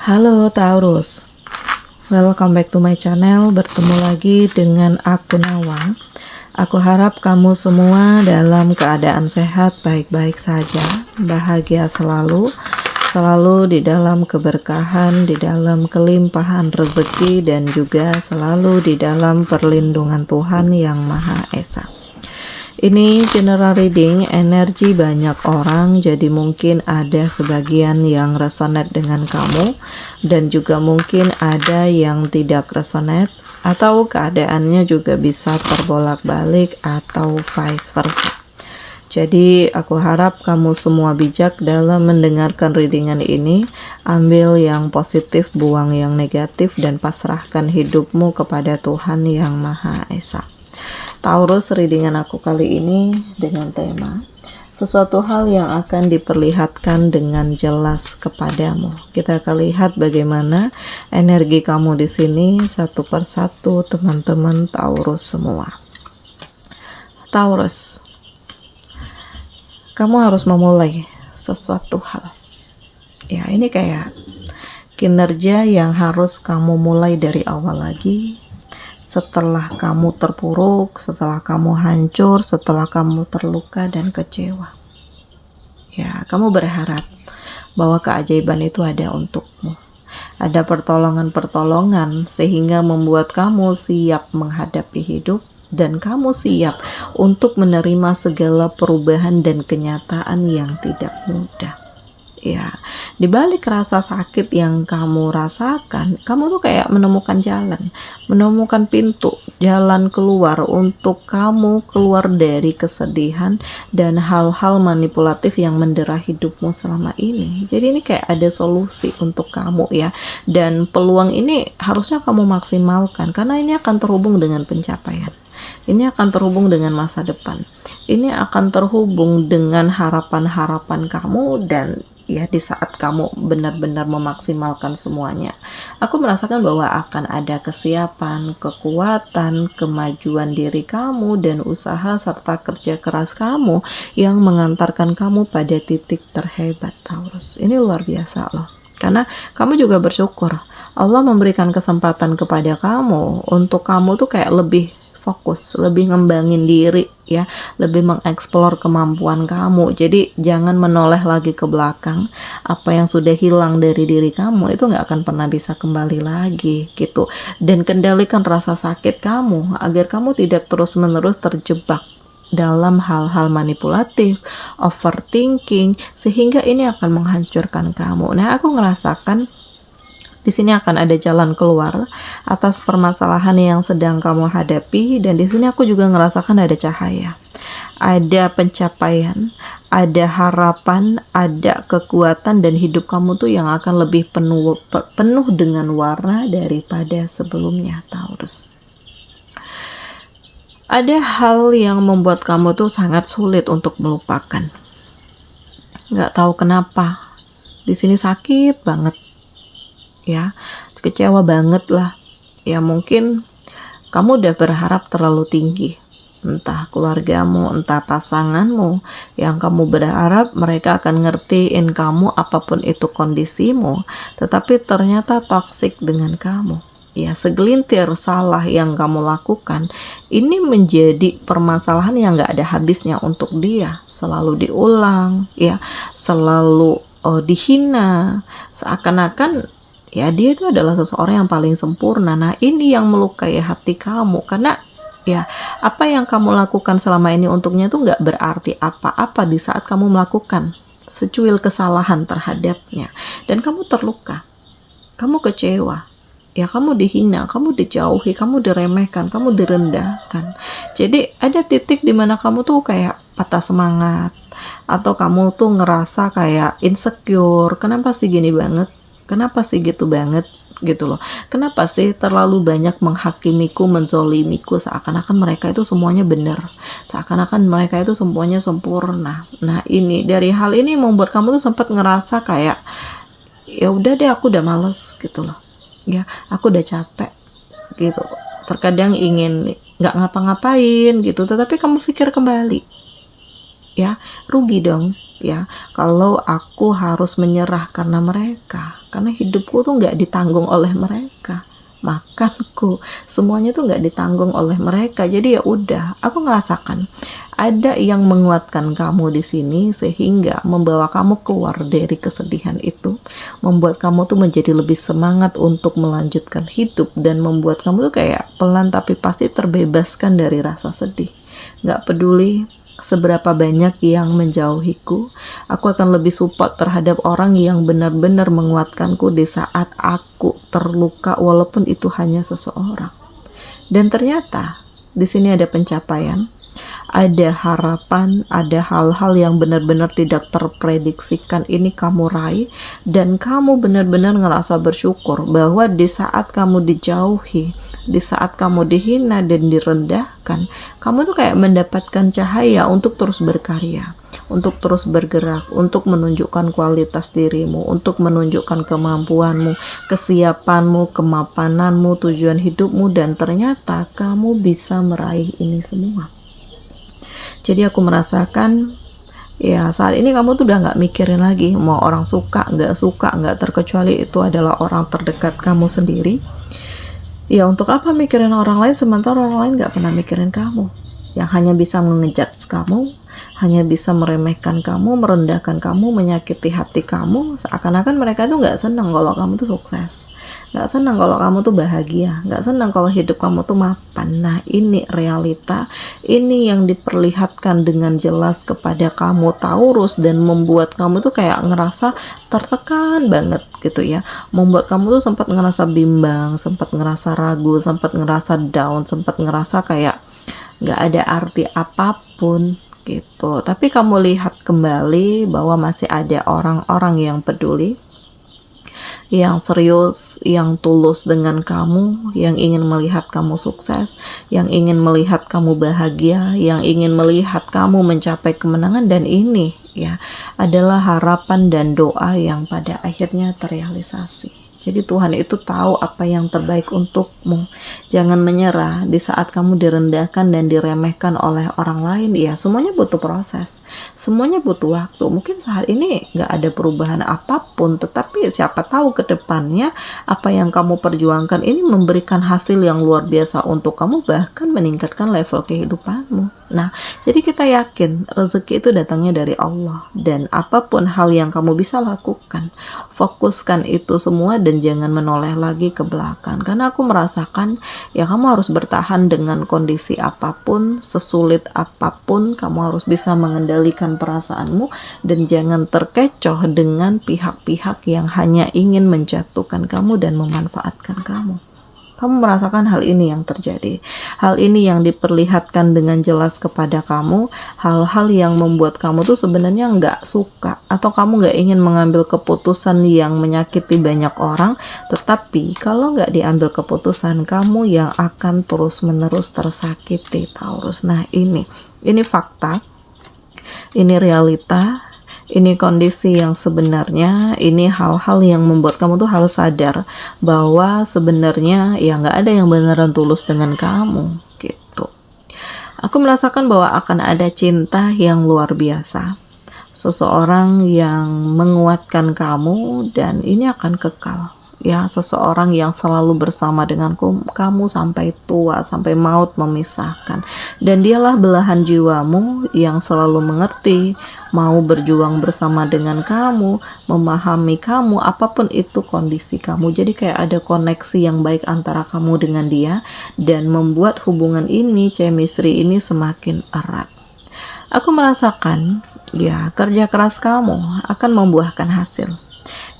Halo Taurus, welcome back to my channel. Bertemu lagi dengan aku Nawang. Aku harap kamu semua dalam keadaan sehat, baik-baik saja, bahagia selalu, selalu di dalam keberkahan, di dalam kelimpahan rezeki, dan juga selalu di dalam perlindungan Tuhan Yang Maha Esa. Ini general reading energi banyak orang, jadi mungkin ada sebagian yang resonate dengan kamu dan juga mungkin ada yang tidak resonate, atau keadaannya juga bisa terbolak-balik atau vice versa. Jadi aku harap kamu semua bijak dalam mendengarkan readingan ini. Ambil yang positif, buang yang negatif, dan pasrahkan hidupmu kepada Tuhan Yang Maha Esa. Taurus, readingan aku kali ini dengan tema sesuatu hal yang akan diperlihatkan dengan jelas kepadamu. Kita akan lihat bagaimana energi kamu di sini satu persatu, teman-teman Taurus semua. Taurus, kamu harus memulai sesuatu hal. Ya, ini kayak kinerja yang harus kamu mulai dari awal lagi. Setelah kamu terpuruk, setelah kamu hancur, setelah kamu terluka dan kecewa. Ya, kamu berharap bahwa keajaiban itu ada untukmu. Ada pertolongan-pertolongan sehingga membuat kamu siap menghadapi hidup dan kamu siap untuk menerima segala perubahan dan kenyataan yang tidak mudah. Ya, di balik rasa sakit yang kamu rasakan, kamu tuh kayak menemukan jalan, menemukan pintu, jalan keluar untuk kamu keluar dari kesedihan dan hal-hal manipulatif yang mendera hidupmu selama ini. Jadi ini kayak ada solusi untuk kamu ya, dan peluang ini harusnya kamu maksimalkan karena ini akan terhubung dengan pencapaian. Ini akan terhubung dengan masa depan. Ini akan terhubung dengan harapan-harapan kamu, dan ya di saat kamu benar-benar memaksimalkan semuanya, aku merasakan bahwa akan ada kesiapan, kekuatan, kemajuan diri kamu, dan usaha serta kerja keras kamu yang mengantarkan kamu pada titik terhebat, Taurus. Ini luar biasa loh, karena kamu juga bersyukur Allah memberikan kesempatan kepada kamu untuk kamu tuh kayak lebih fokus, lebih ngembangin diri ya, lebih mengeksplor kemampuan kamu. Jadi jangan menoleh lagi ke belakang. Apa yang sudah hilang dari diri kamu itu nggak akan pernah bisa kembali lagi gitu. Dan kendalikan rasa sakit kamu agar kamu tidak terus-menerus terjebak dalam hal-hal manipulatif, overthinking, sehingga ini akan menghancurkan kamu. Nah, aku ngerasakan di sini akan ada jalan keluar atas permasalahan yang sedang kamu hadapi, dan di sini aku juga ngerasakan ada cahaya, ada pencapaian, ada harapan, ada kekuatan, dan hidup kamu tuh yang akan lebih penuh dengan warna daripada sebelumnya, Taurus. Ada hal yang membuat kamu tuh sangat sulit untuk melupakan. Nggak tahu kenapa. Di sini sakit banget. Ya, kecewa banget lah. Ya mungkin kamu udah berharap terlalu tinggi, entah keluargamu, entah pasanganmu, yang kamu berharap mereka akan ngertiin kamu apapun itu kondisimu, tetapi ternyata toksik dengan kamu. Ya, segelintir salah yang kamu lakukan ini menjadi permasalahan yang gak ada habisnya untuk dia, selalu diulang ya, selalu dihina, seakan-akan ya dia itu adalah seseorang yang paling sempurna. Nah, ini yang melukai hati kamu, karena ya apa yang kamu lakukan selama ini untuknya itu nggak berarti apa-apa di saat kamu melakukan secuil kesalahan terhadapnya, dan kamu terluka, kamu kecewa, ya kamu dihina, kamu dijauhi, kamu diremehkan, kamu direndahkan. Jadi ada titik dimana kamu tuh kayak patah semangat, atau kamu tuh ngerasa kayak insecure. Kenapa sih gini banget? Kenapa sih gitu banget gitu loh? Kenapa sih terlalu banyak menghakimiku, menzolimiku, seakan-akan mereka itu semuanya benar, seakan-akan mereka itu semuanya sempurna. Nah, ini dari hal ini membuat kamu tuh sempat ngerasa kayak ya udah deh, aku udah males gitu loh. Ya, aku udah capek gitu. Terkadang ingin nggak ngapa-ngapain gitu, tetapi kamu pikir kembali. ya rugi dong ya kalau aku harus menyerah karena mereka, karena hidupku tuh nggak ditanggung oleh mereka, makanku semuanya tuh nggak ditanggung oleh mereka. Jadi ya udah, aku ngerasakan ada yang menguatkan kamu di sini sehingga membawa kamu keluar dari kesedihan itu, membuat kamu tuh menjadi lebih semangat untuk melanjutkan hidup, dan membuat kamu tuh kayak pelan tapi pasti terbebaskan dari rasa sedih. Nggak peduli seberapa banyak yang menjauhiku, aku akan lebih support terhadap orang yang benar-benar menguatkanku di saat aku terluka, walaupun itu hanya seseorang. Dan ternyata di sini ada pencapaian, ada harapan, ada hal-hal yang benar-benar tidak terprediksikan ini kamu raih, dan kamu benar-benar ngerasa bersyukur bahwa di saat kamu dijauhi, di saat kamu dihina dan direndahkan, kamu tuh kayak mendapatkan cahaya untuk terus berkarya, untuk terus bergerak, untuk menunjukkan kualitas dirimu, untuk menunjukkan kemampuanmu, kesiapanmu, kemapananmu, tujuan hidupmu, dan ternyata kamu bisa meraih ini semua. Jadi aku merasakan ya saat ini kamu tuh udah nggak mikirin lagi mau orang suka, nggak terkecuali itu adalah orang terdekat kamu sendiri. Ya untuk apa mikirin orang lain sementara orang lain nggak pernah mikirin kamu, yang hanya bisa mengejudge kamu, hanya bisa meremehkan kamu, merendahkan kamu, menyakiti hati kamu, seakan-akan mereka tuh nggak senang kalau kamu tuh sukses, nggak senang kalau kamu tuh bahagia, nggak senang kalau hidup kamu tuh mapan. Nah ini realita, ini yang diperlihatkan dengan jelas kepada kamu Taurus, dan membuat kamu tuh kayak ngerasa tertekan banget gitu ya, membuat kamu tuh sempat ngerasa bimbang, sempat ngerasa ragu, sempat ngerasa down, sempat ngerasa kayak nggak ada arti apapun gitu. Tapi kamu lihat kembali bahwa masih ada orang-orang yang peduli, yang serius, yang tulus dengan kamu, yang ingin melihat kamu sukses, yang ingin melihat kamu bahagia, yang ingin melihat kamu mencapai kemenangan. Dan ini ya adalah harapan dan doa yang pada akhirnya terrealisasi. Jadi Tuhan itu tahu apa yang terbaik untukmu. Jangan menyerah di saat kamu direndahkan dan diremehkan oleh orang lain. Ya semuanya butuh proses, semuanya butuh waktu. Mungkin saat ini nggak ada perubahan apapun, tetapi siapa tahu ke depannya apa yang kamu perjuangkan ini memberikan hasil yang luar biasa untuk kamu, bahkan meningkatkan level kehidupanmu. Nah, jadi kita yakin rezeki itu datangnya dari Allah, dan apapun hal yang kamu bisa lakukan, fokuskan itu semua dan jangan menoleh lagi ke belakang. Karena aku merasakan ya kamu harus bertahan dengan kondisi apapun, sesulit apapun, kamu harus bisa mengendalikan perasaanmu dan jangan terkecoh dengan pihak-pihak yang hanya ingin menjatuhkan kamu dan memanfaatkan kamu. Kamu merasakan hal ini yang terjadi, hal ini yang diperlihatkan dengan jelas kepada kamu, hal-hal yang membuat kamu tuh sebenarnya nggak suka, atau kamu nggak ingin mengambil keputusan yang menyakiti banyak orang, tetapi kalau nggak diambil keputusan, kamu yang akan terus-menerus tersakiti, Taurus. Nah ini fakta, ini realita, ini kondisi yang sebenarnya, ini hal-hal yang membuat kamu tuh harus sadar bahwa sebenarnya ya nggak ada yang beneran tulus dengan kamu gitu. Aku merasakan bahwa akan ada cinta yang luar biasa, seseorang yang menguatkan kamu, dan ini akan kekal ya, seseorang yang selalu bersama dengan kamu sampai tua, sampai maut memisahkan. Dan dialah belahan jiwamu yang selalu mengerti, mau berjuang bersama dengan kamu, memahami kamu apapun itu kondisi kamu. Jadi kayak ada koneksi yang baik antara kamu dengan dia, dan membuat hubungan ini, chemistry ini semakin erat. Aku merasakan ya kerja keras kamu akan membuahkan hasil.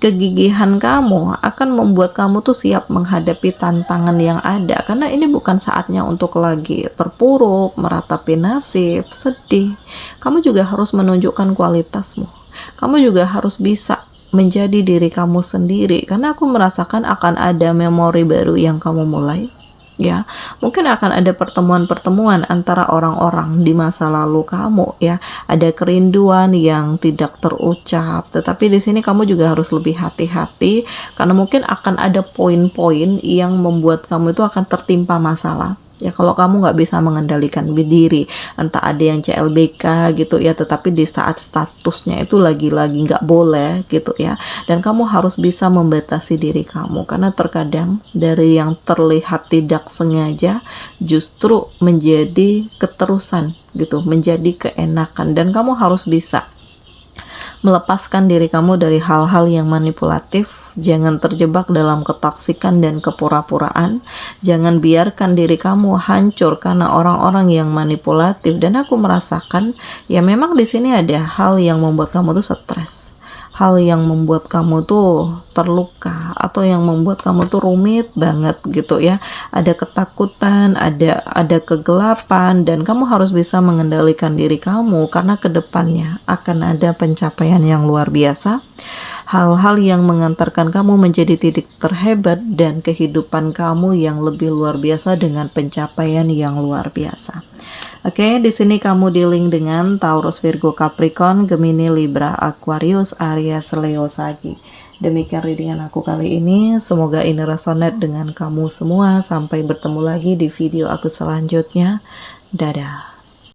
Kegigihan kamu akan membuat kamu tuh siap menghadapi tantangan yang ada, karena ini bukan saatnya untuk lagi terpuruk, meratapi nasib, sedih. Kamu juga harus menunjukkan kualitasmu. Kamu juga harus bisa menjadi diri kamu sendiri, karena aku merasakan akan ada memori baru yang kamu mulai. Ya, mungkin akan ada pertemuan-pertemuan antara orang-orang di masa lalu kamu ya, ada kerinduan yang tidak terucap, tetapi di sini kamu juga harus lebih hati-hati karena mungkin akan ada poin-poin yang membuat kamu itu akan tertimpa masalah Ya kalau kamu nggak bisa mengendalikan diri, entah ada yang CLBK gitu ya, tetapi di saat statusnya itu lagi-lagi nggak boleh gitu ya, dan kamu harus bisa membatasi diri kamu, karena terkadang dari yang terlihat tidak sengaja justru menjadi keterusan gitu, menjadi keenakan, dan kamu harus bisa melepaskan diri kamu dari hal-hal yang manipulatif. Jangan terjebak dalam ketoksikan dan kepura-puraan. Jangan biarkan diri kamu hancur karena orang-orang yang manipulatif. Dan aku merasakan ya memang di sini ada hal yang membuat kamu tuh stres, hal yang membuat kamu tuh terluka, atau yang membuat kamu tuh rumit banget gitu ya. Ada ketakutan, ada kegelapan, dan kamu harus bisa mengendalikan diri kamu karena kedepannya akan ada pencapaian yang luar biasa. Hal-hal yang mengantarkan kamu menjadi titik terhebat dan kehidupan kamu yang lebih luar biasa dengan pencapaian yang luar biasa. Oke, di sini kamu dealing dengan Taurus, Virgo, Capricorn, Gemini, Libra, Aquarius, Aries, Leo, Sagi. Demikian readingan aku kali ini. Semoga ini resonate dengan kamu semua. Sampai bertemu lagi di video aku selanjutnya. Dadah.